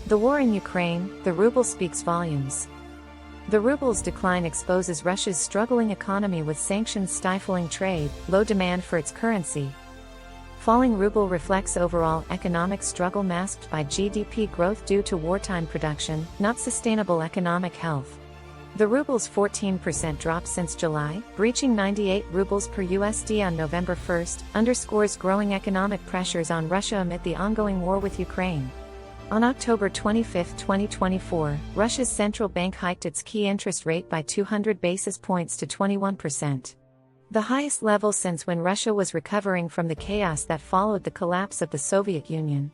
The war in Ukraine, the ruble speaks volumes. The ruble's decline exposes Russia's struggling economy with sanctions stifling trade, low demand for its currency. Falling ruble reflects overall economic struggle masked by GDP growth due to wartime production, not sustainable economic health. The ruble's 14% drop since July, reaching 98 rubles per USD on November 1, underscores growing economic pressures on Russia amid the ongoing war with Ukraine. On October 25, 2024, Russia's central bank hiked its key interest rate by 200 basis points to 21%. The highest level since when Russia was recovering from the chaos that followed the collapse of the Soviet Union.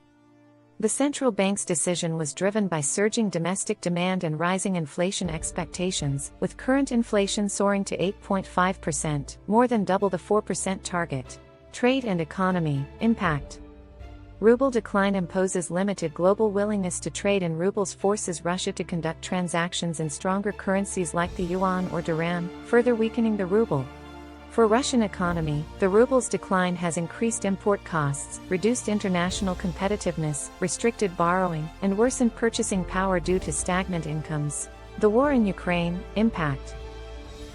The central bank's decision was driven by surging domestic demand and rising inflation expectations, with current inflation soaring to 8.5%, more than double the 4% target. Trade and economy impact. Ruble decline imposes limited global willingness to trade, and rubles forces Russia to conduct transactions in stronger currencies like the yuan or dirham, further weakening the ruble. For Russian economy, the ruble's decline has increased import costs, reduced international competitiveness, restricted borrowing, and worsened purchasing power due to stagnant incomes. The war in Ukraine impact.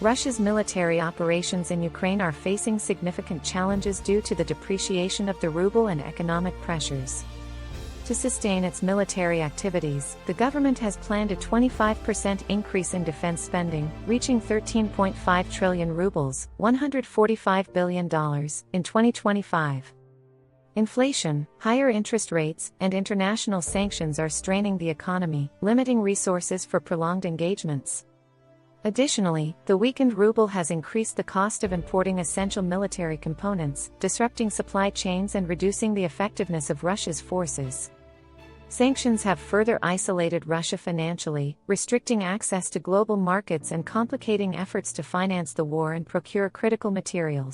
Russia's military operations in Ukraine are facing significant challenges due to the depreciation of the ruble and economic pressures. To sustain its military activities, the government has planned a 25% increase in defense spending, reaching 13.5 trillion rubles, $145 billion, in 2025. Inflation, higher interest rates, and international sanctions are straining the economy, limiting resources for prolonged engagements. Additionally, the weakened ruble has increased the cost of importing essential military components, disrupting supply chains and reducing the effectiveness of Russia's forces. Sanctions have further isolated Russia financially, restricting access to global markets and complicating efforts to finance the war and procure critical materials.